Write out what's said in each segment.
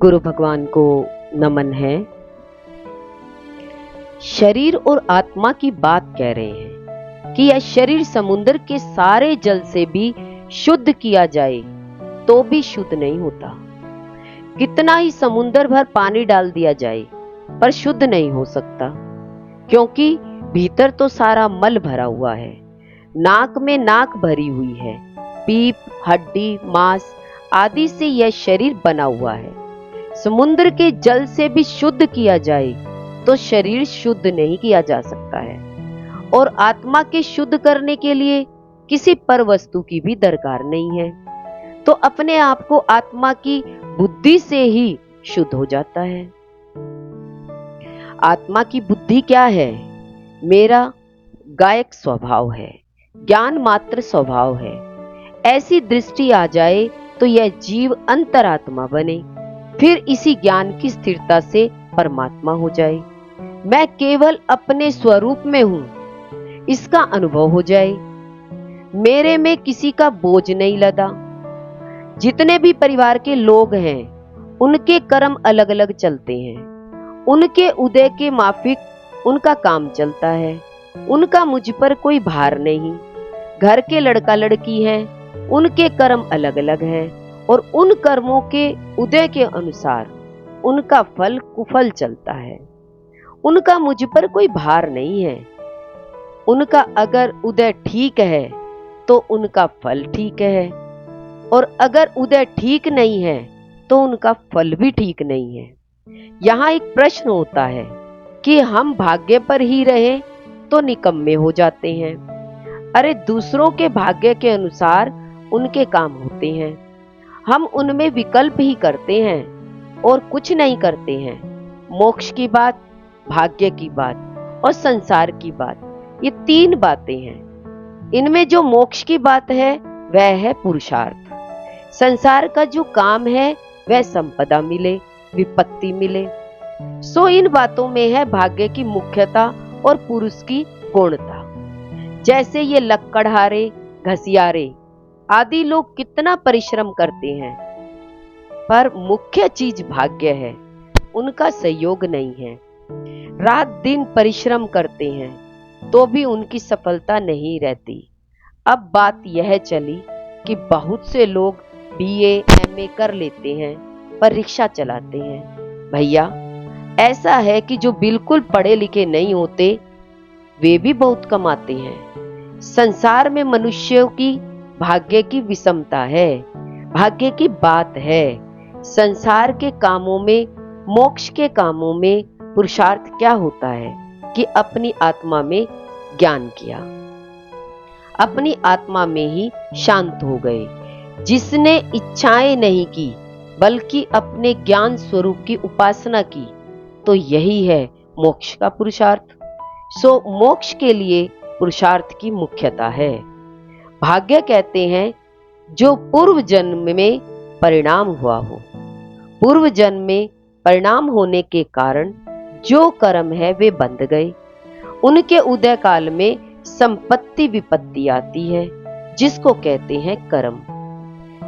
गुरु भगवान को नमन है। शरीर और आत्मा की बात कह रहे हैं कि यह शरीर समुद्र के सारे जल से भी शुद्ध किया जाए तो भी शुद्ध नहीं होता। कितना ही समुद्र भर पानी डाल दिया जाए पर शुद्ध नहीं हो सकता, क्योंकि भीतर तो सारा मल भरा हुआ है। नाक में नाक भरी हुई है, पीप, हड्डी, मांस आदि से यह शरीर बना हुआ है। समुद्र के जल से भी शुद्ध किया जाए तो शरीर शुद्ध नहीं किया जा सकता है, और आत्मा के शुद्ध करने के लिए किसी पर वस्तु की भी दरकार नहीं है, तो अपने आप को आत्मा की बुद्धि से ही शुद्ध हो जाता है। आत्मा की बुद्धि क्या है? मेरा गायक स्वभाव है, ज्ञान मात्र स्वभाव है। ऐसी दृष्टि आ जाए तो यह जीव अंतरात्मा बने, फिर इसी ज्ञान की स्थिरता से परमात्मा हो जाए। मैं केवल अपने स्वरूप में हूं, इसका अनुभव हो जाए। मेरे में किसी का बोझ नहीं लदा। जितने भी परिवार के लोग हैं उनके कर्म अलग अलग चलते हैं, उनके उदय के माफिक उनका काम चलता है। उनका मुझ पर कोई भार नहीं। घर के लड़का लड़की हैं, उनके कर्म अलग अलग हैं, और उन कर्मों के उदय के अनुसार उनका फल कुफल चलता है। उनका मुझ पर कोई भार नहीं है। उनका अगर उदय ठीक है तो उनका फल ठीक है, और अगर उदय ठीक नहीं है तो उनका फल भी ठीक नहीं है। यहाँ एक प्रश्न होता है कि हम भाग्य पर ही रहें तो निकम्मे हो जाते हैं। अरे दूसरों के भाग्य के अनुसार उनके काम होते हैं, हम उनमें विकल्प ही करते हैं और कुछ नहीं करते हैं। मोक्ष की बात, भाग्य की बात और संसार की बात, ये तीन बातें हैं। इनमें जो मोक्ष की बात है वह है पुरुषार्थ। संसार का जो काम है वह संपदा मिले, विपत्ति मिले। सो इन बातों में है भाग्य की मुख्यता और पुरुष की गौणता। जैसे ये लक्कड़हारे, घसियारे आदि लोग कितना परिश्रम करते हैं, पर मुख्य चीज भाग्य है, उनका सहयोग नहीं है। रात दिन परिश्रम करते हैं तो भी उनकी सफलता नहीं रहती। अब बात यह चली कि बहुत से लोग बीए, एमए कर लेते हैं पर रिक्शा चलाते हैं। भैया, ऐसा है कि जो बिल्कुल पढ़े लिखे नहीं होते वे भी बहुत कमाते हैं। संसार में मनुष्यों की भाग्य की विषमता है, भाग्य की बात है। संसार के कामों में, मोक्ष के कामों में पुरुषार्थ क्या होता है कि अपनी आत्मा में ज्ञान किया, अपनी आत्मा में ही शांत हो गए। जिसने इच्छाएं नहीं की बल्कि अपने ज्ञान स्वरूप की उपासना की, तो यही है मोक्ष का पुरुषार्थ। सो मोक्ष के लिए पुरुषार्थ की मुख्यता है। भाग्य कहते हैं जो पूर्व जन्म में परिणाम हुआ हो। पूर्व जन्म में परिणाम होने के कारण जो कर्म है वे बंध गए। उनके उदय काल में संपत्ति विपत्ति आती है, जिसको कहते हैं कर्म।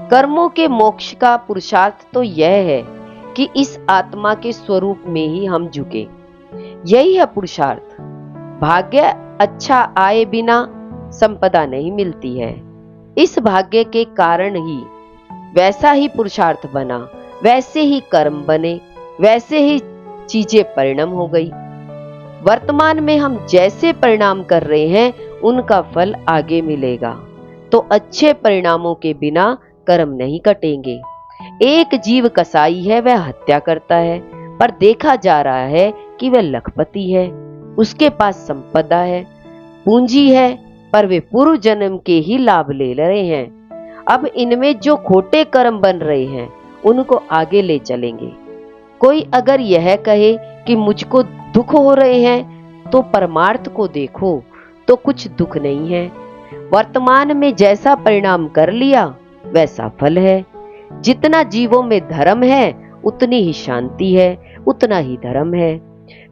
कर्मों के मोक्ष का पुरुषार्थ तो यह है कि इस आत्मा के स्वरूप में ही हम झुके। यही है पुरुषार्थ। भाग्य अच्छा आए बिना संपदा नहीं मिलती है। इस भाग्य के कारण ही वैसा ही पुरुषार्थ बना, वैसे ही कर्म बने, वैसे ही चीजें परिणाम हो गई। वर्तमान में हम जैसे परिणाम कर रहे हैं उनका फल आगे मिलेगा, तो अच्छे परिणामों के बिना कर्म नहीं कटेंगे। एक जीव कसाई है, वह हत्या करता है, पर देखा जा रहा है कि वह लखपति है, उसके पास संपदा है, पूंजी है, पर वे पूर्व जन्म के ही लाभ ले रहे हैं। अब इनमें जो खोटे कर्म बन रहे हैं उनको आगे ले चलेंगे। कोई अगर यह कहे कि मुझको दुख हो रहे हैं, तो परमार्थ को देखो तो कुछ दुख नहीं है। वर्तमान में जैसा परिणाम कर लिया वैसा फल है। जितना जीवों में धर्म है उतनी ही शांति है, उतना ही धर्म है।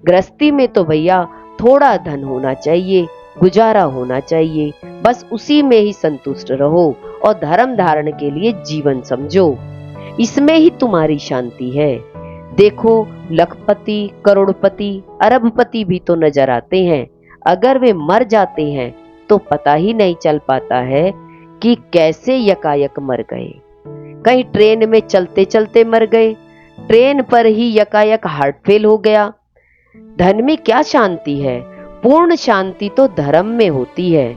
गृहस्थी में तो भैया थोड़ा धन होना चाहिए, गुजारा होना चाहिए, बस उसी में ही संतुष्ट रहो और धर्म धारण के लिए जीवन समझो। इसमें ही तुम्हारी शांति है। देखो, लखपति, करोड़पति, अरबपति भी तो नजर आते हैं। अगर वे मर जाते हैं तो पता ही नहीं चल पाता है कि कैसे यकायक मर गए। कहीं ट्रेन में चलते चलते मर गए, ट्रेन पर ही यकायक हार्ट फेल हो गया। धन में क्या शांति है? पूर्ण शांति तो धर्म में होती है।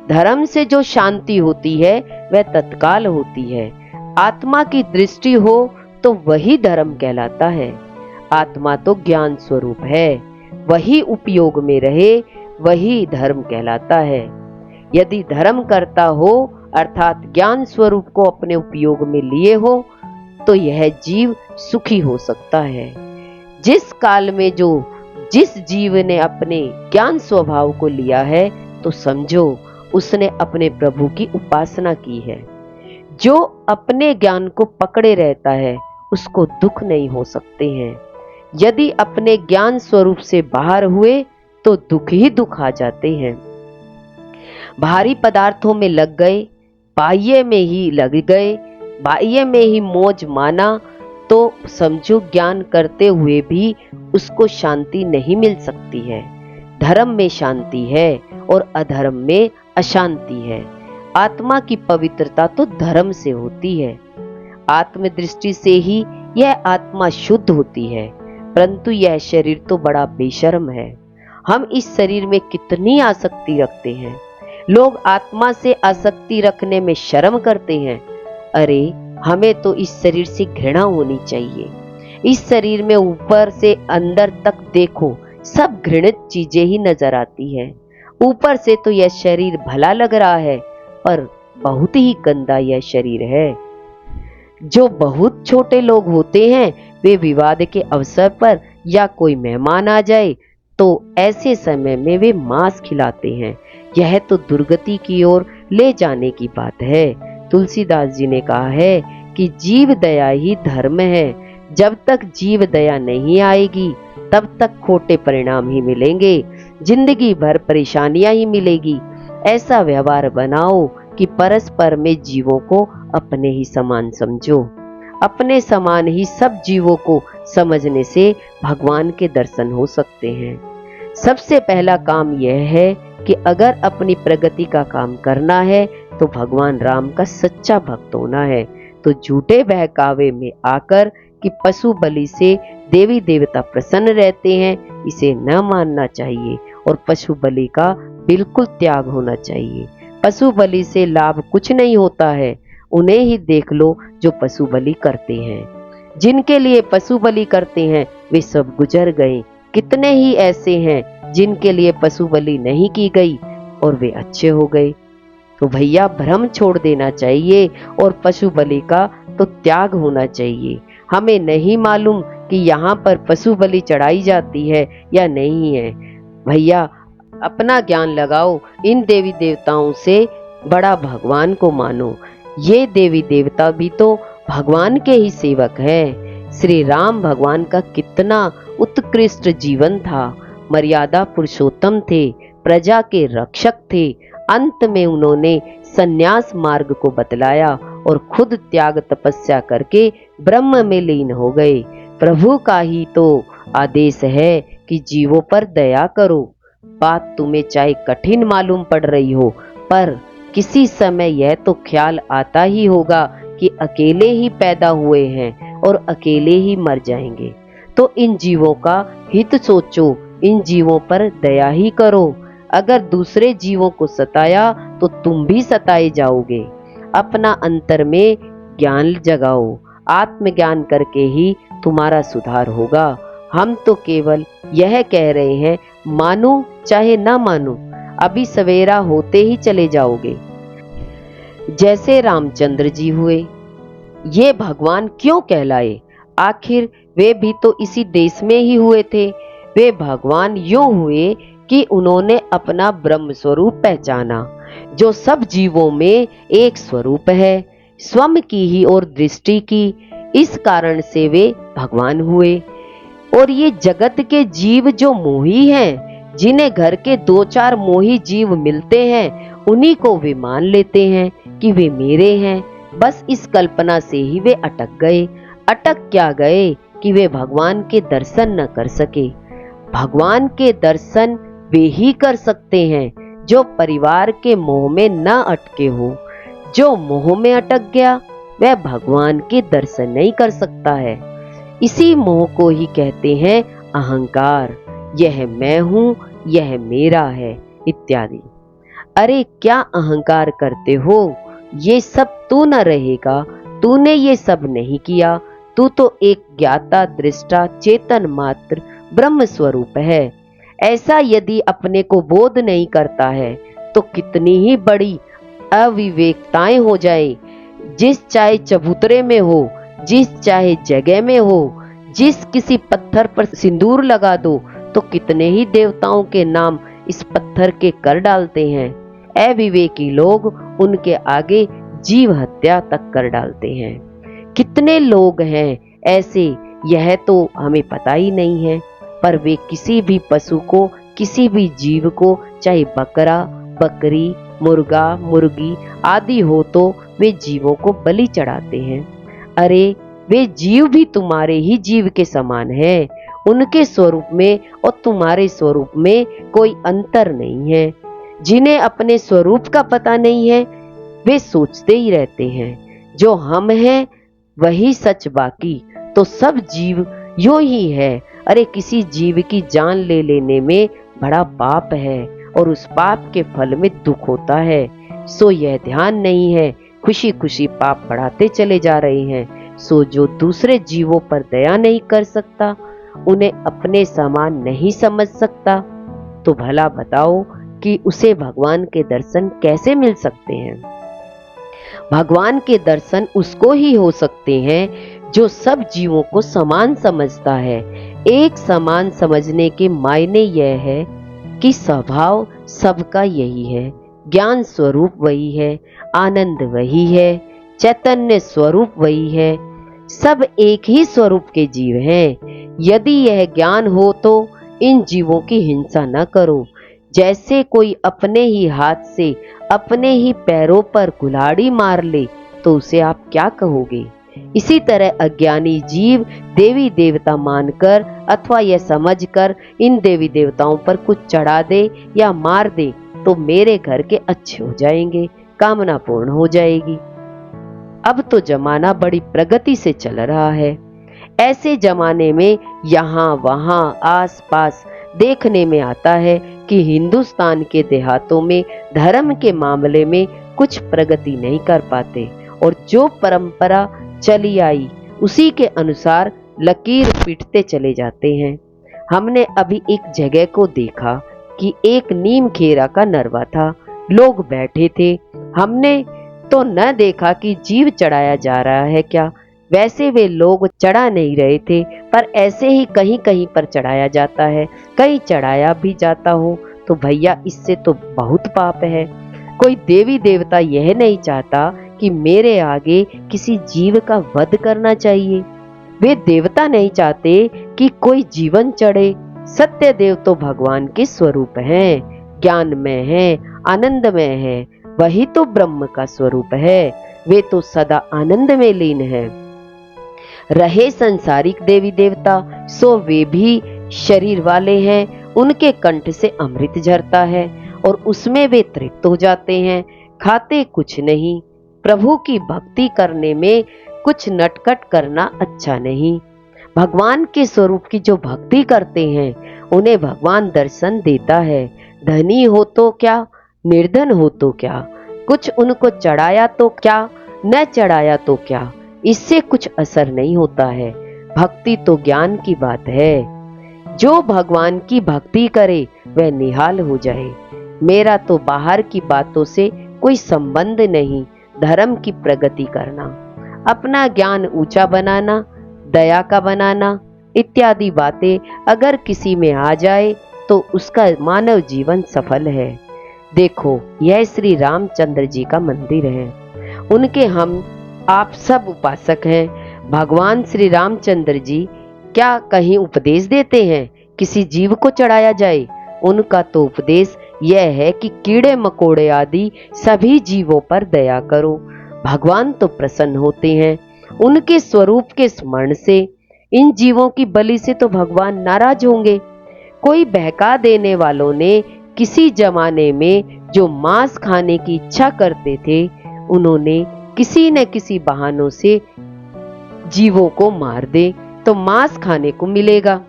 धर्म से जो शांति होती है वह तत्काल होती है। आत्मा की दृष्टि हो तो वही धर्म कहलाता है। आत्मा तो ज्ञान स्वरूप है, वही उपयोग में रहे वही धर्म कहलाता है। यदि धर्म करता हो अर्थात ज्ञान स्वरूप को अपने उपयोग में लिए हो तो यह जीव सुखी हो सकता है। जिस काल में जिस जीव ने अपने ज्ञान स्वभाव को लिया है तो समझो उसने अपने प्रभु की उपासना की है। जो अपने ज्ञान को पकड़े रहता है उसको दुख नहीं हो सकते हैं। यदि अपने ज्ञान स्वरूप से बाहर हुए तो दुख ही दुख आ जाते हैं। भारी पदार्थों में लग गए, बाह्य में ही लग गए, बाह्य में ही मौज माना तो समझो ज्ञान करते हुए भी उसको शांति नहीं मिल सकती है। धर्म में शांति है और अधर्म में अशांति है। आत्मा की पवित्रता तो धर्म से होती है। आत्मदृष्टि से ही यह आत्मा शुद्ध होती है, परंतु यह शरीर तो बड़ा बेशर्म है। हम इस शरीर में कितनी आसक्ति रखते हैं। लोग आत्मा से आसक्ति रखने में शर्म करते हैं। अरे, हमें तो इस शरीर से घृणा होनी चाहिए। इस शरीर में ऊपर से अंदर तक देखो, सब घृणित चीजें ही नजर आती हैं। ऊपर से तो यह शरीर भला लग रहा है, पर बहुत ही गंदा यह शरीर है। जो बहुत छोटे लोग होते हैं वे विवाद के अवसर पर या कोई मेहमान आ जाए तो ऐसे समय में वे मांस खिलाते हैं। यह तो दुर्गति की ओर ले जाने की बात है। तुलसीदास जी ने कहा है कि जीव दया ही धर्म है। जब तक जीव दया नहीं आएगी तब तक खोटे परिणाम ही मिलेंगे, जिंदगी भर परेशानियां ही मिलेगी। ऐसा व्यवहार बनाओ कि परस्पर में जीवों को अपने ही समान समझो। अपने समान ही सब जीवों को समझने से भगवान के दर्शन हो सकते हैं। सबसे पहला काम यह है कि अगर अपनी प्रगति का काम करना है तो भगवान राम का सच्चा भक्त होना है। तो झूठे बहकावे में आकर कि पशु बलि से देवी देवता प्रसन्न रहते हैं, इसे न मानना चाहिए और पशु बलि का बिल्कुल त्याग होना चाहिए। पशु बलि से लाभ कुछ नहीं होता है। उन्हें ही देख लो जो पशु बलि करते हैं। जिनके लिए पशु बलि करते हैं वे सब गुजर गए। कितने ही ऐसे हैं जिनके लिए पशु बलि नहीं की गई और वे अच्छे हो गए। तो भैया भ्रम छोड़ देना चाहिए और पशु बलि का तो त्याग होना चाहिए। हमें नहीं मालूम कि यहाँ पर पशु बलि चढ़ाई जाती है या नहीं है। भैया अपना ज्ञान लगाओ, इन देवी देवताओं से बड़ा भगवान को मानो। ये देवी देवता भी तो भगवान के ही सेवक हैं। श्री राम भगवान का कितना उत्कृष्ट जीवन था। मर्यादा पुरुषोत्तम थे, प्रजा के रक्षक थे। अंत में उन्होंने संन्यास मार्ग को बतलाया और खुद त्याग तपस्या करके ब्रह्म में लीन हो गए। प्रभु का ही तो आदेश है कि जीवों पर दया करो। बात तुम्हें चाहे कठिन मालूम पड़ रही हो, पर किसी समय यह तो ख्याल आता ही होगा कि अकेले ही पैदा हुए हैं और अकेले ही मर जाएंगे। तो इन जीवों का हित सोचो, इन जीवों पर दया ही करो। अगर दूसरे जीवों को सताया तो तुम भी सताए जाओगे। अपना अंतर में ज्ञान जगाओ। आत्मज्ञान करके ही तुम्हारा सुधार होगा। हम तो केवल यह कह रहे हैं, मानो चाहे ना मानो, अभी सवेरा होते ही चले जाओगे। जैसे रामचंद्र जी हुए, ये भगवान क्यों कहलाए? आखिर वे भी तो इसी देश में ही हुए थे। वे भगवान यूं हुए कि उन्होंने अपना ब्रह्म स्वरूप पहचाना, जो सब जीवों में एक स्वरूप है। स्वयं की ही और दृष्टि की, इस कारण से वे भगवान हुए। और ये जगत के जीव जो मोही हैं, जिन्हें घर के दो चार मोही जीव मिलते हैं, उन्हीं को वे मान लेते हैं कि वे मेरे हैं। बस इस कल्पना से ही वे अटक गए। अटक क्या गए कि वे भगवान के दर्शन न कर सके। भगवान के दर्शन वे ही कर सकते हैं जो परिवार के मोह में न अटके हो। जो मोह में अटक गया वह भगवान के दर्शन नहीं कर सकता है। इसी मोह को ही कहते हैं अहंकार। यह मैं हूं, यह मेरा है इत्यादि। अरे क्या अहंकार करते हो? ये सब तू न रहेगा, तूने ये सब नहीं किया। तू तो एक ज्ञाता दृष्टा चेतन मात्र ब्रह्म स्वरूप है। ऐसा यदि अपने को बोध नहीं करता है तो कितनी ही बड़ी अविवेकताएं हो जाए। जिस चाहे चबूतरे में हो, जिस चाहे जगह में हो, जिस किसी पत्थर पर सिंदूर लगा दो तो कितने ही देवताओं के नाम इस पत्थर के कर डालते हैं। अविवेकी लोग उनके आगे जीव हत्या तक कर डालते हैं। कितने लोग हैं ऐसे, यह तो हमें पता ही नहीं है, पर वे किसी भी पशु को, किसी भी जीव को, चाहे बकरा, बकरी, मुर्गा, मुर्गी आदि हो, तो वे जीवों को बलि चढ़ाते हैं। अरे वे जीव भी तुम्हारे ही जीव के समान हैं। उनके स्वरूप में और तुम्हारे स्वरूप में कोई अंतर नहीं है। जिन्हें अपने स्वरूप का पता नहीं है वे सोचते ही रहते हैं जो हम हैं वही सच, बाकी तो सब जीव यूं ही है। अरे किसी जीव की जान ले लेने में बड़ा पाप है और उस पाप के फल में दुख होता है। सो यह ध्यान नहीं है, खुशी खुशी पाप बढ़ाते चले जा रहे हैं। सो जो दूसरे जीवों पर दया नहीं कर सकता, उन्हें अपने समान नहीं समझ सकता, तो भला बताओ कि उसे भगवान के दर्शन कैसे मिल सकते हैं? भगवान के दर्शन उसको ही हो सकते हैं जो सब जीवों को समान समझता है। एक समान समझने के मायने यह है कि स्वभाव सबका यही है, ज्ञान स्वरूप वही है, आनंद वही है, चैतन्य स्वरूप वही है, सब एक ही स्वरूप के जीव हैं। यदि यह ज्ञान हो तो इन जीवों की हिंसा न करो। जैसे कोई अपने ही हाथ से अपने ही पैरों पर कुल्हाड़ी मार ले तो उसे आप क्या कहोगे? इसी तरह अज्ञानी जीव देवी देवता मानकर अथवा यह समझकर इन देवी देवताओं पर कुछ चढ़ा दे या मार दे तो मेरे घर के अच्छे हो जाएंगे, कामना पूर्ण हो जाएगी। अब तो जमाना बड़ी प्रगति से चल रहा है। ऐसे जमाने में यहाँ वहाँ आस पास देखने में आता है कि हिंदुस्तान के देहातों में धर्म के मामले में कुछ प्रगति नहीं कर पाते और जो परंपरा चली आई उसी के अनुसार लकीर पीटते चले जाते हैं। हमने अभी एक जगह को देखा कि एक नीम खेरा का नरवा था, लोग बैठे थे। हमने तो न देखा कि जीव चढ़ाया जा रहा है क्या, वैसे वे लोग चढ़ा नहीं रहे थे, पर ऐसे ही कहीं कहीं पर चढ़ाया जाता है। कहीं चढ़ाया भी जाता हो तो भैया इससे तो बहुत पाप है। कोई देवी देवता यह नहीं चाहता कि मेरे आगे किसी जीव का वध करना चाहिए। वे देवता नहीं चाहते कि कोई जीवन चढ़े। सत्य देव तो भगवान के स्वरूप हैं, ज्ञानमय है, आनंदमय है, वही तो ब्रह्म का स्वरूप है। वे तो सदा आनंद में लीन है। रहे संसारिक देवी देवता सो वे भी शरीर वाले हैं, उनके कंठ से अमृत झरता है और उसमें वे तृप्त हो जाते हैं, खाते कुछ नहीं। प्रभु की भक्ति करने में कुछ नटखट करना अच्छा नहीं। भगवान के स्वरूप की जो भक्ति करते हैं उन्हें भगवान दर्शन देता है। धनी हो तो क्या, निर्धन हो तो क्या, कुछ उनको चढ़ाया तो क्या, न चढ़ाया तो क्या, इससे कुछ असर नहीं होता है। भक्ति तो ज्ञान की बात है। जो भगवान की भक्ति करे वह निहाल हो जाए। मेरा तो बाहर की बातों से कोई संबंध नहीं। धर्म की प्रगति करना, अपना ज्ञान ऊंचा बनाना, दया का बनाना इत्यादि बातें अगर किसी में आ जाए तो उसका मानव जीवन सफल है। देखो यह श्री रामचंद्र जी का मंदिर है, उनके हम आप सब उपासक हैं। भगवान श्री रामचंद्र जी क्या कहीं उपदेश देते हैं किसी जीव को चढ़ाया जाए? उनका तो उपदेश यह है कि कीड़े मकोड़े आदि सभी जीवों पर दया करो। भगवान तो प्रसन्न होते हैं उनके स्वरूप के स्मरण से। इन जीवों की बलि से तो भगवान नाराज होंगे। कोई बहका देने वालों ने किसी जमाने में जो मांस खाने की इच्छा करते थे, उन्होंने किसी न किसी बहानों से जीवों को मार दे तो मांस खाने को मिलेगा,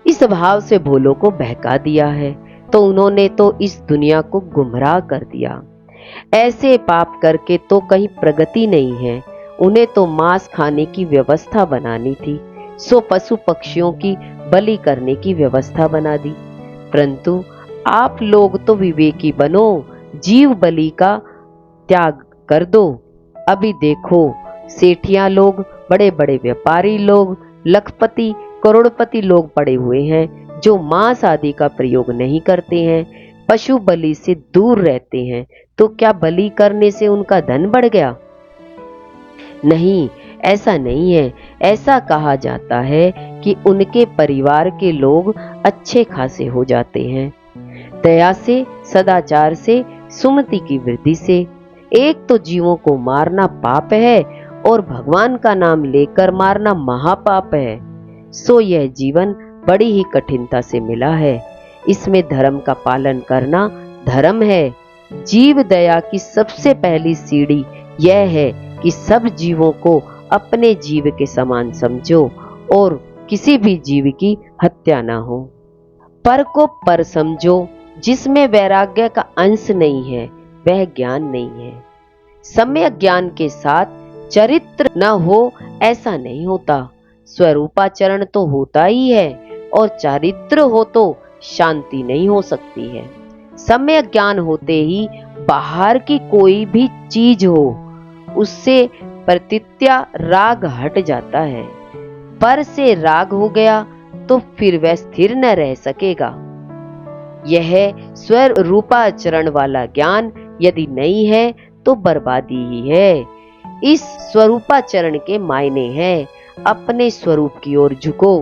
इस भाव से भोलों को बहका दिया है। तो उन्होंने तो इस दुनिया को गुमराह कर दिया। ऐसे पाप करके तो कहीं प्रगति नहीं है। उन्हें तो मांस खाने की व्यवस्था बनानी थी, सो पशु पक्षियों की बलि करने की व्यवस्था बना दी। परंतु आप लोग तो विवेकी बनो, जीव बलि का त्याग कर दो। अभी देखो, सेठिया लोग, बड़े बड़े व्यापारी लोग, लखपति करोड़पति लोग पड़े हुए हैं जो मांस आदि का प्रयोग नहीं करते हैं, पशु बलि से दूर रहते हैं। तो क्या बलि करने से उनका धन बढ़ गया? नहीं, ऐसा नहीं है। ऐसा कहा जाता है कि उनके परिवार के लोग अच्छे खासे हो जाते हैं, दया से, सदाचार से, सुमति की वृद्धि से। एक तो जीवों को मारना पाप है और भगवान का नाम लेकर मारना महापाप है। सो यह जीवन बड़ी ही कठिनता से मिला है। इसमें धर्म का पालन करना धर्म है। जीव दया की सबसे पहली सीढ़ी यह है कि सब जीवों को अपने जीव के समान समझो और किसी भी जीव की हत्या ना हो। पर को पर समझो। जिसमें वैराग्य का अंश नहीं है वह ज्ञान नहीं है। सम्यक ज्ञान के साथ चरित्र न हो ऐसा नहीं होता। स्वरूपाचरण तो होता ही है और चारित्र हो तो शांति नहीं हो सकती है। सम्यक ज्ञान होते ही बाहर की कोई भी चीज हो उससे प्रतित्या राग हट जाता है। पर से राग हो गया तो फिर वह स्थिर न रह सकेगा। यह स्वरूपाचरण वाला ज्ञान यदि नहीं है तो बर्बादी ही है। इस स्वरूपाचरण के मायने हैं अपने स्वरूप की ओर झुको।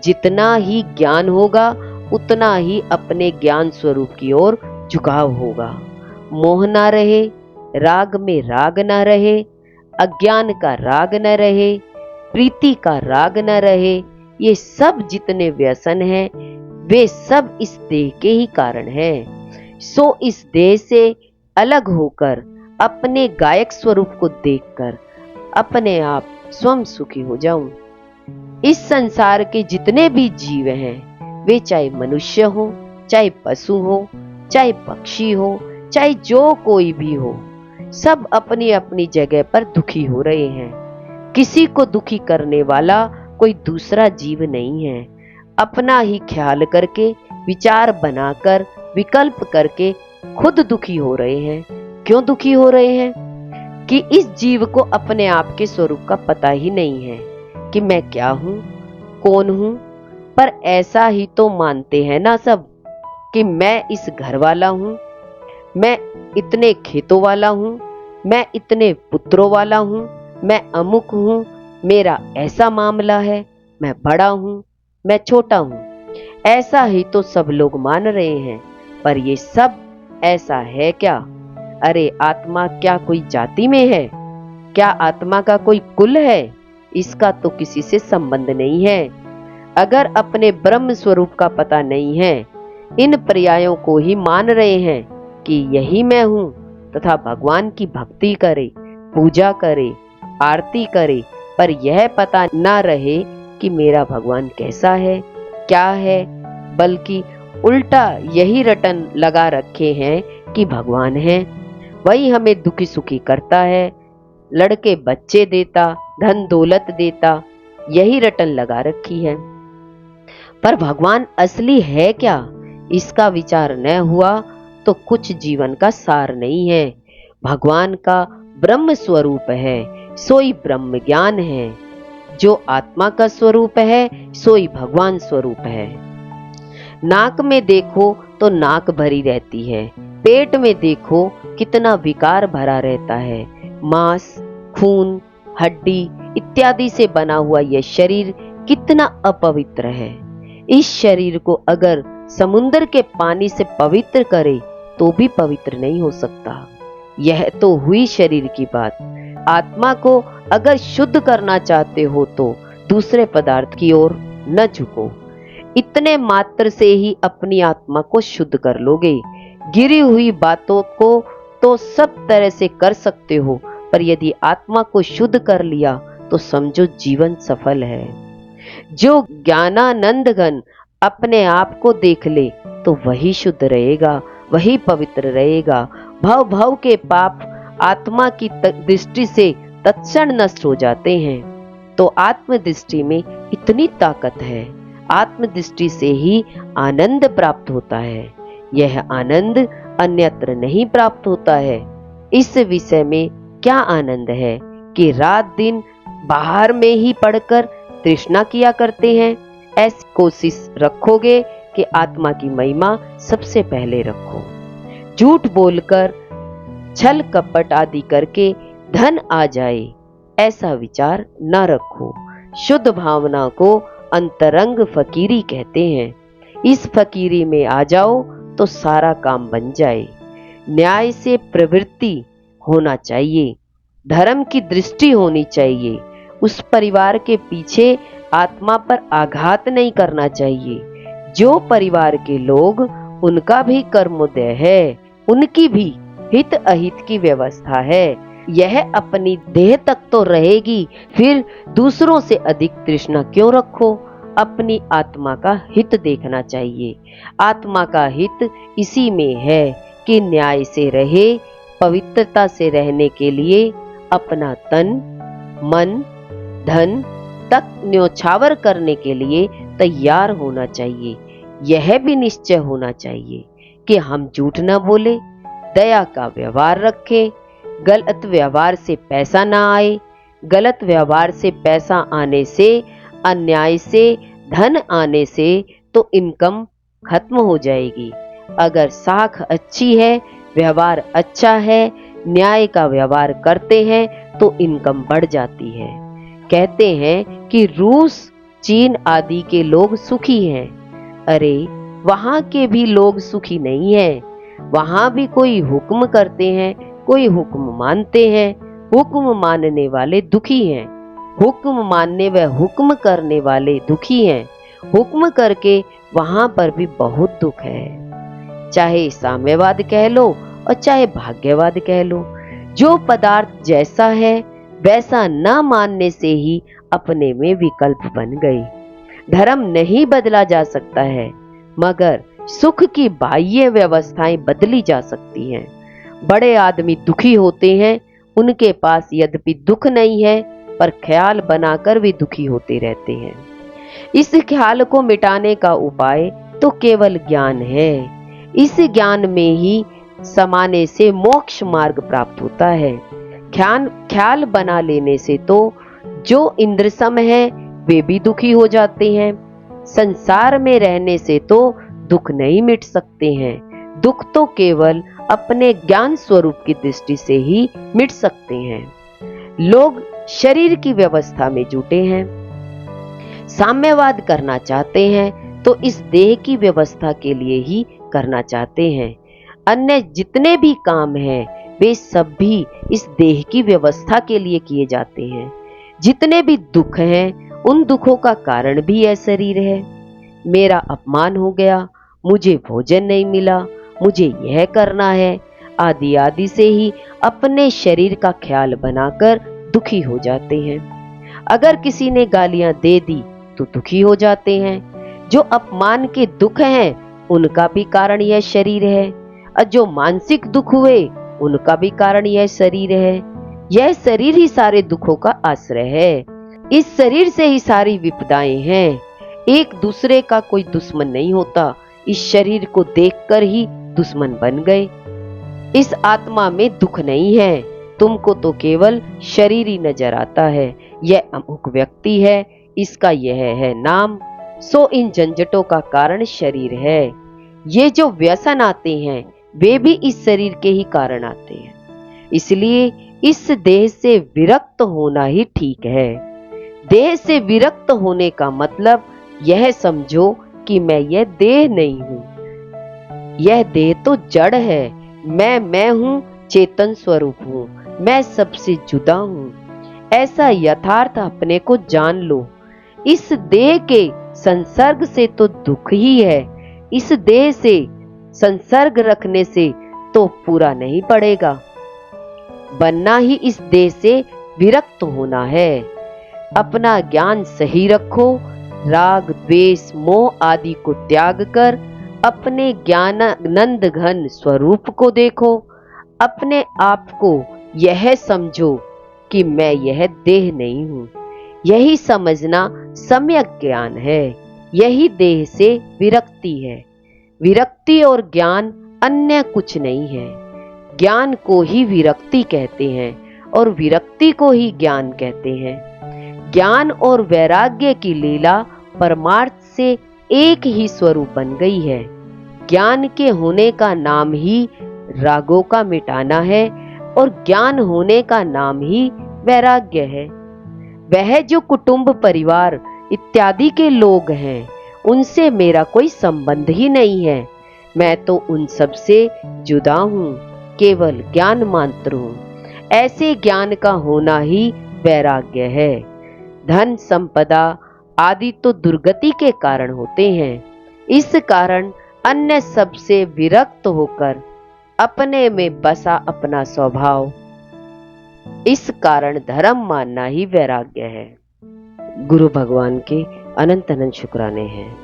जितना ही ज्ञान होगा उतना ही अपने ज्ञान स्वरूप की ओर झुकाव होगा। मोह ना रहे, राग में राग ना रहे, अज्ञान का राग न रहे, प्रीति का राग न रहे। ये सब जितने व्यसन हैं वे सब इस देह के ही कारण हैं। सो इस देह से अलग होकर अपने गायक स्वरूप को देखकर अपने आप स्वयं सुखी हो जाऊं। इस संसार के जितने भी जीव हैं वे चाहे मनुष्य हो, चाहे पशु हो, चाहे पक्षी हो, चाहे जो कोई भी हो, सब अपनी अपनी जगह पर दुखी हो रहे हैं। किसी को दुखी करने वाला कोई दूसरा जीव नहीं है। अपना ही ख्याल करके, विचार बनाकर, विकल्प करके खुद दुखी हो रहे हैं। क्यों दुखी हो रहे हैं? कि इस जीव को अपने आप के स्वरूप का पता ही नहीं है कि मैं क्या हूं, कौन हूं। पर ऐसा ही तो मानते हैं ना सब कि मैं इस घर वाला हूं, मैं इतने खेतों वाला हूं, मैं इतने पुत्रों वाला हूं, मैं अमुक हूं, मेरा ऐसा मामला है, मैं बड़ा हूं, मैं छोटा हूं। ऐसा ही तो सब लोग मान रहे हैं। पर ये सब ऐसा है क्या? अरे आत्मा क्या कोई जाति में है? क्या आत्मा का कोई कुल है? इसका तो किसी से संबंध नहीं है। अगर अपने ब्रह्म स्वरूप का पता नहीं है, इन पर्यायों को ही मान रहे हैं कि यही मैं हूं तथा भगवान की भक्ति करे, पूजा करे, आरती करे, पर यह पता ना रहे कि मेरा भगवान कैसा है, क्या है, बल्कि उल्टा यही रटन लगा रखे हैं कि भगवान है, वही हमें दुखी सुखी करता है, लड़के बच्चे देता, धन दौलत देता, यही रटन लगा रखी है। पर भगवान असली है क्या, इसका विचार न हुआ तो कुछ जीवन का सार नहीं है। भगवान का ब्रह्म स्वरूप है, सोई ब्रह्म ज्ञान है। जो आत्मा का स्वरूप है सोई भगवान स्वरूप है। नाक में देखो तो नाक भरी रहती है, पेट में देखो कितना विकार भरा रहता है। मांस, खून, हड्डी इत्यादि से बना हुआ यह शरीर कितना अपवित्र है। इस शरीर को अगर समुद्र के पानी से पवित्र करे तो भी पवित्र नहीं हो सकता। यह तो हुई शरीर की बात। आत्मा को अगर शुद्ध करना चाहते हो तो दूसरे पदार्थ की ओर न झुको। इतने मात्र से ही अपनी आत्मा को शुद्ध कर लोगे। गिरी हुई बातों को तो सब तरह से कर सकते हो, पर यदि आत्मा को शुद्ध कर लिया तो समझो जीवन सफल है। जो ज्ञानानंद घन अपने आप को देख ले तो वही शुद्ध रहेगा, वही पवित्र रहेगा। भव भव के पाप आत्मा की दृष्टि से तत्क्षण नष्ट हो जाते हैं। तो आत्मदृष्टि में इतनी ताकत है। आत्मदृष्टि से ही आनंद प्राप्त होता है। यह आनंद अन्यत्र नहीं प्राप्त होता है। इस विषय में क्या आनंद है कि रात दिन बाहर में ही पढ़कर तृष्णा किया करते हैं। ऐसी कोशिश रखोगे कि आत्मा की महिमा सबसे पहले रखो। झूठ बोलकर, छल कपट आदि करके धन आ जाए, ऐसा विचार न रखो। शुद्ध भावना को अंतरंग फकीरी कहते हैं। इस फकीरी में आ जाओ तो सारा काम बन जाए। न्याय से प्रवृत्ति होना चाहिए, धर्म की दृष्टि होनी चाहिए। उस परिवार के पीछे आत्मा पर आघात नहीं करना चाहिए। जो परिवार के लोग, उनका भी कर्मोदय है, उनकी भी हित अहित की व्यवस्था है। यह अपनी देह तक तो रहेगी, फिर दूसरों से अधिक तृष्णा क्यों रखो। अपनी आत्मा का हित देखना चाहिए। आत्मा का हित इसी में है कि न्याय से रहे। पवित्रता से रहने के लिए अपना तन, मन, धन तक न्योछावर करने के लिए तैयार होना चाहिए। यह भी निश्चय होना चाहिए कि हम झूठ न बोले, दया का व्यवहार रखें, गलत व्यवहार से पैसा ना आए। गलत व्यवहार से पैसा आने से, अन्याय से धन आने से तो इनकम खत्म हो जाएगी। अगर साख अच्छी है, व्यवहार अच्छा है, न्याय का व्यवहार करते हैं तो इनकम बढ़ जाती है। कहते हैं कि रूस, चीन आदि के लोग सुखी हैं। अरे, वहां के भी लोग सुखी नहीं हैं। वहां भी कोई हुक्म करते हैं, कोई हुक्म मानते हैं। हुक्म मानने वाले दुखी हैं, हुक्म मानने व हुक्म करने वाले दुखी हैं। हुक्म करके वहां पर भी बहुत दुख है। चाहे साम्यवाद कह लो और चाहे भाग्यवाद कह लो, जो पदार्थ जैसा है वैसा न मानने से ही अपने में विकल्प बन गई। धर्म नहीं बदला जा सकता है, मगर सुख की बाह्य व्यवस्थाएं बदली जा सकती हैं। बड़े आदमी दुखी होते हैं, उनके पास यद्यपि दुख नहीं है, पर ख्याल बनाकर भी दुखी होते रहते हैं। इस ख्याल को मिटाने का उपाय तो केवल ज्ञान है। इस ज्ञान में ही समाने से मोक्ष मार्ग प्राप्त होता है। ख्याल बना लेने से तो जो इंद्रसम है वे भी दुखी हो जाते हैं। संसार में रहने से तो दुख नहीं मिट सकते हैं। दुख तो केवल अपने ज्ञान स्वरूप की दृष्टि से ही मिट सकते हैं। लोग शरीर की व्यवस्था में जुटे हैं, साम्यवाद करना चाहते हैं तो इस देह की व्यवस्था के लिए ही करना चाहते हैं। अन्य जितने भी काम हैं वे सब भी इस देह की व्यवस्था के लिए किए जाते हैं। जितने भी दुख हैं, उन दुखों का कारण भी यह शरीर है। मेरा अपमान हो गया, मुझे भोजन नहीं मिला, मुझे यह करना है, आदि आदि से ही अपने शरीर का ख्याल बनाकर दुखी हो जाते हैं। अगर किसी ने गालियां दे दी तो दुखी हो जाते हैं। जो अपमान के दुख हैं उनका भी कारण यह शरीर है, और जो मानसिक दुख हुए उनका भी कारण यह शरीर है। यह शरीर ही सारे दुखों का आश्रय है। इस शरीर से ही सारी विपदाएं हैं। एक दूसरे का कोई दुश्मन नहीं होता, इस शरीर को देखकर ही दुश्मन बन गए। इस आत्मा में दुख नहीं है, तुमको तो केवल शरीर ही नजर आता है। यह अमुक व्यक्ति है, इसका यह है नाम, सो इन झंझटों का कारण शरीर है। ये जो व्यसन आते हैं वे भी इस शरीर के ही कारण आते हैं। इसलिए इस देह से विरक्त होना ही ठीक है। देह से विरक्त होने का मतलब यह समझो कि मैं यह देह नहीं हूं। यह देह तो जड़ है, मैं हूं, चेतन स्वरूप हूं, मैं सबसे जुदा हूं। ऐसा यथार्थ अपने को जान लो। इस देह के संसर्ग से तो दुख ही है, इस देह से संसर्ग रखने से तो पूरा नहीं पड़ेगा। बनना ही इस देह से विरक्त होना है। अपना ज्ञान सही रखो, राग द्वेष मोह आदि को त्याग कर अपने ज्ञानानंद घन स्वरूप को देखो। अपने आप को यह समझो कि मैं यह देह नहीं हूं। यही समझना सम्यक ज्ञान है। यही देह से विरक्ति है। विरक्ति और ज्ञान अन्य कुछ नहीं है। ज्ञान को ही विरक्ति कहते हैं और विरक्ति को ही ज्ञान कहते हैं। ज्ञान और वैराग्य की लीला परमार्थ से एक ही स्वरूप बन गई है। ज्ञान के होने का नाम ही रागों का मिटाना है और ज्ञान होने का नाम ही वैराग्य है। वह जो कुटुंब परिवार इत्यादि के लोग हैं, उनसे मेरा कोई संबंध ही नहीं है। मैं तो उन सब से जुदा हूं, केवल ज्ञान मात्र हूं। ऐसे ज्ञान का होना ही वैराग्य है। धन संपदा आदि तो दुर्गति के कारण होते हैं। इस कारण अन्य सबसे विरक्त होकर अपने में बसा अपना स्वभाव, इस कारण धर्म मानना ही वैराग्य है। गुरु भगवान के अनंत अनंत शुक्राने हैं।